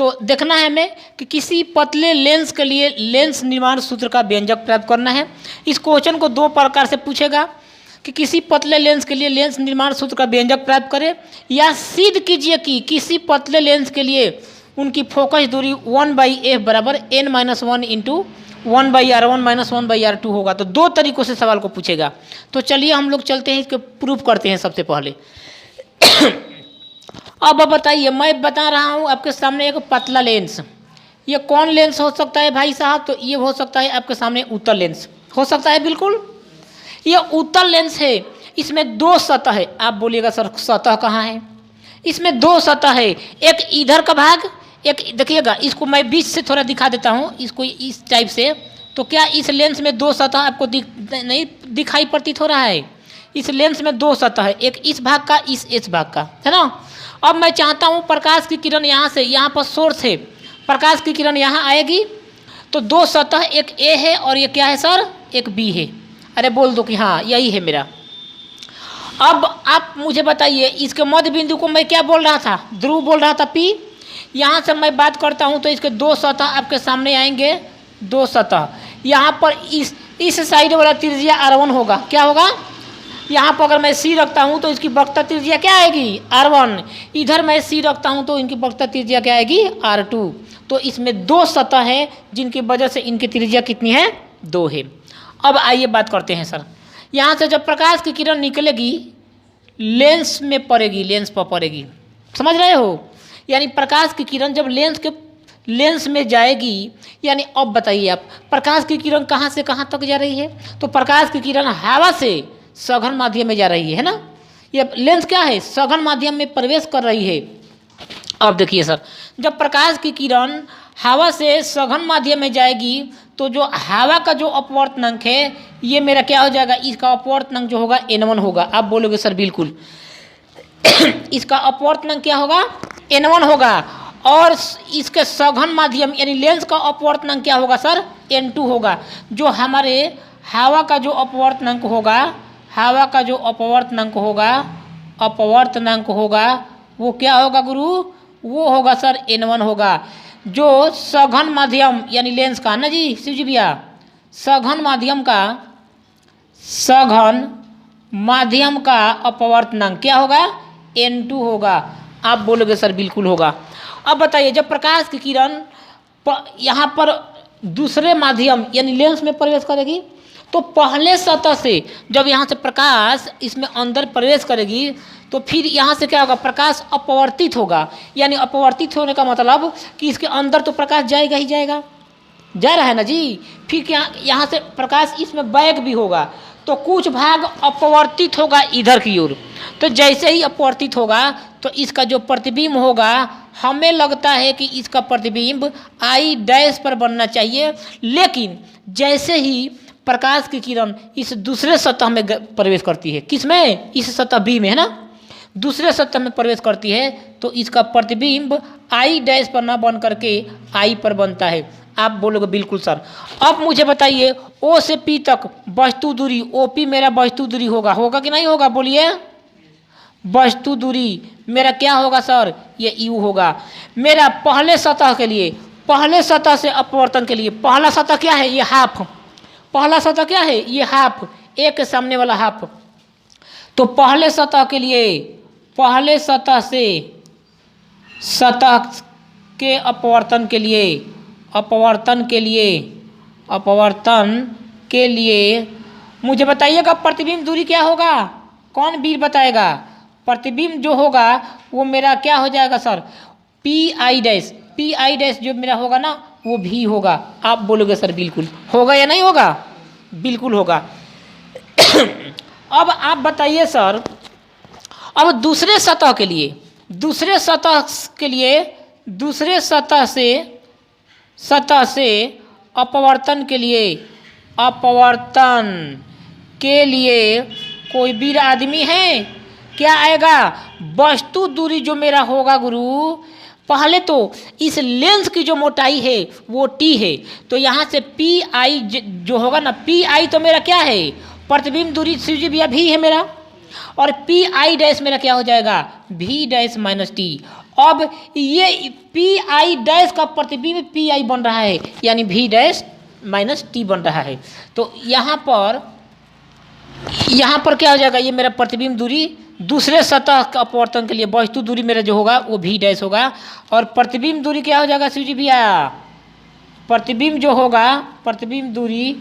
तो देखना है हमें कि किसी पतले लेंस के लिए लेंस निर्माण सूत्र का व्यंजक प्राप्त करना है। इस क्वेश्चन को दो प्रकार से पूछेगा कि किसी पतले लेंस के लिए लेंस निर्माण सूत्र का व्यंजक प्राप्त करें, या सिद्ध कीजिए कि किसी पतले लेंस के लिए उनकी फोकस दूरी 1/f बराबर n-1 इंटू 1/r1 - 1/r2 होगा। तो दो तरीक़ों से सवाल को पूछेगा। तो चलिए हम लोग चलते हैं, इसके प्रूफ करते हैं सबसे पहले। अब बताइए, मैं बता रहा हूँ आपके सामने एक पतला लेंस। ये कौन लेंस हो सकता है भाई साहब? तो ये हो सकता है आपके सामने उत्तल लेंस हो सकता है। बिल्कुल, ये उत्तल लेंस है। इसमें दो सतह है। आप बोलिएगा सर सतह कहाँ है? इसमें दो सतह है, एक इधर का भाग, एक देखिएगा, इसको मैं बीच से थोड़ा दिखा देता हूँ, इसको इस टाइप से। तो क्या इस लेंस में दो सतह आपको नहीं दिखाई प्रतीत हो रहा है? इस लेंस में दो सतह है, एक इस भाग का, इस भाग का, है ना। अब मैं चाहता हूँ प्रकाश की किरण यहाँ से, यहाँ पर सोर्स है, प्रकाश की किरण यहाँ आएगी, तो दो सतह, एक ए है और ये क्या है सर? एक बी है। अरे बोल दो कि हाँ यही है मेरा। अब आप मुझे बताइए, इसके मध्य बिंदु को मैं क्या बोल रहा था? ध्रुव बोल रहा था पी। यहाँ से मैं बात करता हूँ तो इसके दो सतह आपके सामने आएंगे, दो सतह। यहाँ पर इस साइड वाला त्रिज्या r1 होगा। क्या होगा? यहाँ पर अगर मैं सी रखता हूँ तो इसकी वक्रता त्रिज्या क्या आएगी? r1। इधर मैं सी रखता हूँ तो इनकी वक्रता त्रिज्या क्या आएगी? r2। तो इसमें दो सतह है जिनकी वजह से इनकी त्रिज्या कितनी है? 2 है। अब आइए बात करते हैं सर, यहाँ से जब प्रकाश की किरण निकलेगी लेंस में पड़ेगी, लेंस पर पड़ेगी, समझ रहे हो? यानी प्रकाश की किरण जब लेंस में जाएगी, यानी अब बताइए आप, प्रकाश की किरण कहाँ से कहाँ तक जा रही है? तो प्रकाश की किरण हवा से सघन माध्यम में जा रही है ना। ये लेंस क्या है? सघन माध्यम में प्रवेश कर रही है। अब देखिए सर, जब प्रकाश की किरण हवा से सघन माध्यम में जाएगी तो जो हवा का जो अपवर्तनांक है ये मेरा क्या हो जाएगा? इसका अपवर्तनांक जो होगा n1 होगा। आप बोलोगे सर बिल्कुल इसका अपवर्तनांक क्या होगा? n1 होगा। और इसके सघन माध्यम यानी लेंस का अपवर्तनांक क्या होगा सर? n2 होगा। जो हमारे हवा का जो अपवर्तनांक होगा, हवा का जो अपवर्तनांक होगा वो क्या होगा गुरु? वो होगा सर n1 होगा। जो सघन माध्यम यानी लेंस का ना जी शिव जी भैया, सघन माध्यम का अपवर्तनांक क्या होगा? n2 होगा। आप बोलोगे सर बिल्कुल होगा। अब बताइए, जब प्रकाश की किरण यहाँ पर दूसरे माध्यम यानी लेंस में प्रवेश करेगी तो पहले सतह से जब यहाँ से प्रकाश इसमें अंदर प्रवेश करेगी तो फिर यहाँ से क्या होगा? प्रकाश अपवर्तित होगा। यानी अपवर्तित होने का मतलब कि इसके अंदर तो प्रकाश जाएगा ही जाएगा, जा रहा है ना जी। फिर क्या यहाँ से प्रकाश इसमें बैक भी होगा, तो कुछ भाग अपवर्तित होगा इधर की ओर। तो जैसे ही अपवर्तित होगा तो इसका जो प्रतिबिंब होगा, हमें लगता है कि इसका प्रतिबिंब I डैश पर बनना चाहिए। लेकिन जैसे ही प्रकाश की किरण इस दूसरे सतह में प्रवेश करती है, किस में? इस सतह बी में, है ना। दूसरे सतह में प्रवेश करती है तो इसका प्रतिबिंब I डैश पर ना बन करके I पर बनता है। आप बोलोगे बिल्कुल सर। अब मुझे बताइए, O से P तक वस्तु दूरी OP मेरा वस्तु दूरी होगा कि नहीं होगा? बोलिए। वस्तु दूरी मेरा क्या होगा सर? ये U होगा। मेरा पहले सतह के लिए, पहले सतह से अपवर्तन के लिए पहला सतह क्या है? ये हाफ। पहला सतह क्या है? ये हाफ, एक के सामने वाला हाफ। तो पहले सतह के लिए, पहले सतह से सतह के अपवर्तन के लिए मुझे बताइएगा प्रतिबिंब दूरी क्या होगा? कौन वीर बताएगा? प्रतिबिंब जो होगा वो मेरा क्या हो जाएगा सर? PI डैश जो मेरा होगा ना वो भी होगा। आप बोलोगे सर बिल्कुल होगा या नहीं होगा? बिल्कुल होगा। अब आप बताइए सर, अब दूसरे सतह से अपवर्तन के लिए कोई वीर आदमी है? क्या आएगा? वस्तु दूरी जो मेरा होगा गुरु, पहले तो इस लेंस की जो मोटाई है वो T है, तो यहाँ से PI जो होगा ना, PI तो मेरा क्या है? प्रतिबिंब दूरी शिव जी भैया भी है मेरा, और PI डैश मेरा क्या हो जाएगा? V dash minus T। अब ये पी आई डैश का प्रतिबिंब पी आई बन रहा है, यानी वी डैश माइनस टी बन रहा है। तो यहाँ पर क्या हो जाएगा, ये मेरा प्रतिबिंब दूरी दूसरे सतह का अपवर्तन के लिए वस्तु दूरी मेरा जो होगा वो वी डैश होगा, और प्रतिबिंब दूरी क्या हो जाएगा शिव जी भैया, प्रतिबिंब जो होगा प्रतिबिंब दूरी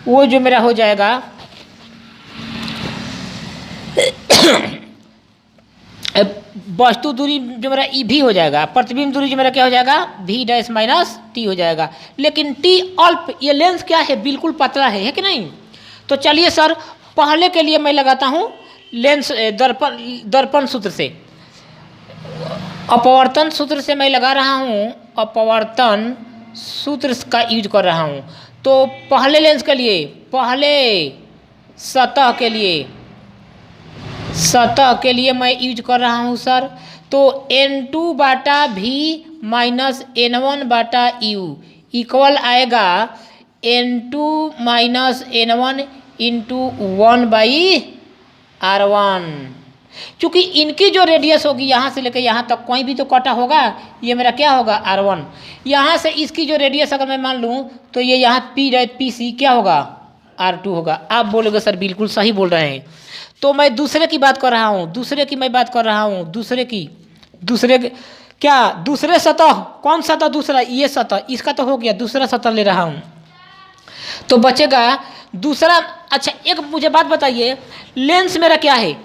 वो जो मेरा हो जाएगा वस्तु दूरी जो मेरा ई भी हो जाएगा, प्रतिबिंब दूरी जो मेरा क्या हो जाएगा वी डैश माइनस टी हो जाएगा। लेकिन टी अल्प, ये लेंस क्या है बिल्कुल पतला है कि नहीं। तो चलिए सर पहले के लिए मैं लगाता हूँ लेंस दर्पण सूत्र से, अपवर्तन सूत्र से मैं लगा रहा हूँ, अपवर्तन सूत्र का यूज कर रहा हूँ। तो पहले लेंस के लिए, पहले सतह के लिए मैं यूज कर रहा हूँ सर। तो N2 बाटा भी minus N1 Bata you equal आएगा N2 minus N1 into 1/R1। चूँकि इनकी जो रेडियस होगी यहाँ से लेकर यहाँ तक कोई भी तो कटा होगा, ये मेरा क्या होगा R1। यहाँ से इसकी जो रेडियस अगर मैं मान लूँ तो ये यहाँ पी सी क्या होगा R2 होगा। आप बोलोगे सर बिल्कुल सही बोल रहे हैं। तो मैं दूसरे की बात कर रहा हूँ, दूसरे सतह, कौन सतह दूसरा, ये सतह, इसका तो हो गया, दूसरा सतह ले रहा हूँ तो बचेगा दूसरा। अच्छा एक मुझे बात बताइए, लेंस मेरा क्या है,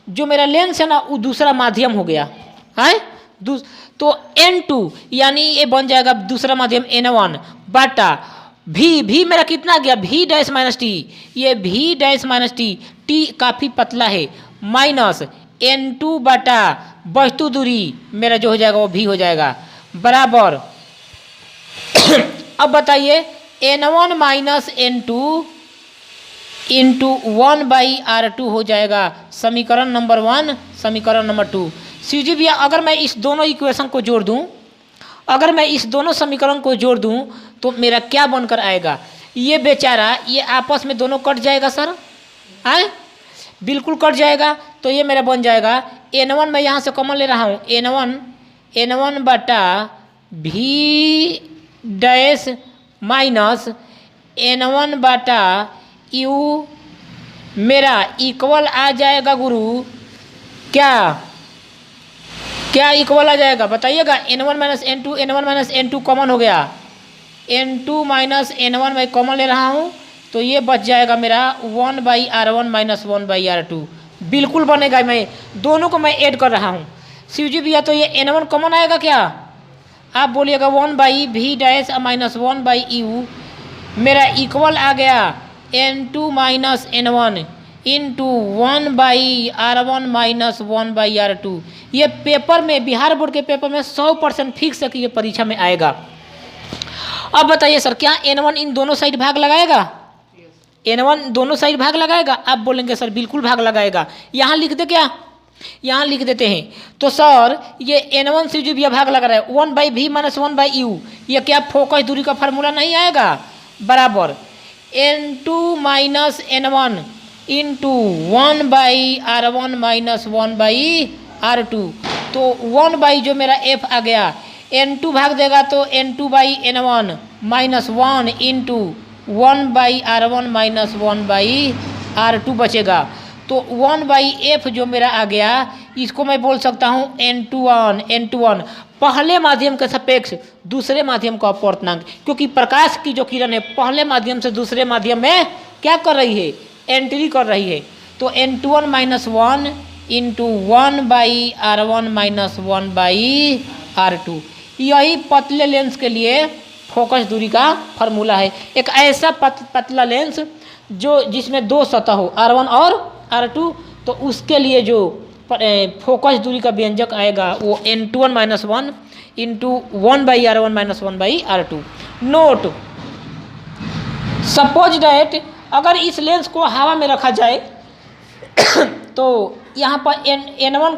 जो मेरा लेंस है ना वो दूसरा माध्यम हो गया है। तो N2 यानी ये बन जाएगा दूसरा माध्यम N1 बाटा भी मेरा कितना गया वी डैश माइनस टी, ये वी डैश माइनस टी काफ़ी पतला है, माइनस N2 बाटा वस्तु दूरी मेरा जो हो जाएगा वो भी हो जाएगा बराबर अब बताइए N1 minus N2 into 1/R2 हो जाएगा समीकरण नंबर 1, समीकरण नंबर 2। शिव जी भैया अगर मैं इस दोनों इक्वेशन को जोड़ दूं, अगर मैं इस दोनों समीकरण को जोड़ दूं तो मेरा क्या बनकर आएगा, ये बेचारा ये आपस में दोनों कट जाएगा सर, है बिल्कुल कट जाएगा। तो ये मेरा बन जाएगा N1 मैं यहाँ से कॉमन ले रहा हूँ, N1 बटा भी डैश माइनस N1 बटा यू मेरा इक्वल आ जाएगा गुरु, क्या इक्वल आ जाएगा बताइएगा। N1 माइनस N2 कॉमन हो गया, N2 माइनस N1 मैं कॉमन ले रहा हूँ तो ये बच जाएगा मेरा 1/R1 माइनस 1/R2 बिल्कुल बनेगा। मैं दोनों को मैं ऐड कर रहा हूँ शिव जी भैया। तो ये N1 कॉमन आएगा क्या, आप बोलिएगा 1/V डैश माइनस 1/U मेरा इक्वल आ गया N2 minus N1 into 1/R1 minus 1/R2। ये पेपर में, बिहार बोर्ड के पेपर में 100% फिक्स है कि ये परीक्षा में आएगा। अब बताइए सर क्या N1 इन दोनों साइड भाग लगाएगा, N1 दोनों साइड भाग लगाएगा। आप बोलेंगे सर बिल्कुल भाग लगाएगा, यहाँ लिख दे क्या, यहाँ लिख देते हैं। तो सर ये N1 से जो भी भाग लगा रहा है 1/V माइनस 1/U, ये क्या फोकस दूरी का फार्मूला नहीं आएगा बराबर N2 minus N1 into 1/R1 minus 1/R2। तो 1 जो मेरा F आ गया, N2 भाग देगा तो N2/N1 minus 1 into 1/R1 minus 1/R2 बचेगा। तो 1/F जो मेरा आ गया इसको मैं बोल सकता हूँ N21 पहले माध्यम के सापेक्ष दूसरे माध्यम का अपवर्तनांक, क्योंकि प्रकाश की जो किरण है पहले माध्यम से दूसरे माध्यम में क्या कर रही है, एंट्री कर रही है। तो N21 minus 1 into 1/R1 minus 1/R2 यही पतले लेंस के लिए फोकस दूरी का फार्मूला है। एक ऐसा पतला लेंस जो जिसमें दो सतह हो R1 और R2, तो उसके लिए जो फोकस दूरी का व्यंजक आएगा वो N21 minus 1 into 1/R1 minus 1/R2। Note suppose that अगर इस लेंस को हवा में रखा जाए तो यहाँ पर N1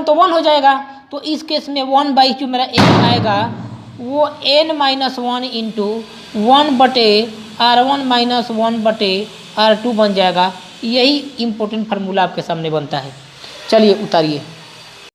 तो 1 हो जाएगा, तो इस केस में 1/2 मेरा N आएगा वो N minus 1 into 1/R1 minus 1/R2 बन जाएगा। यही इम्पोर्टेंट फार्मूला आपके सामने बनता है। चलिए उतारिए।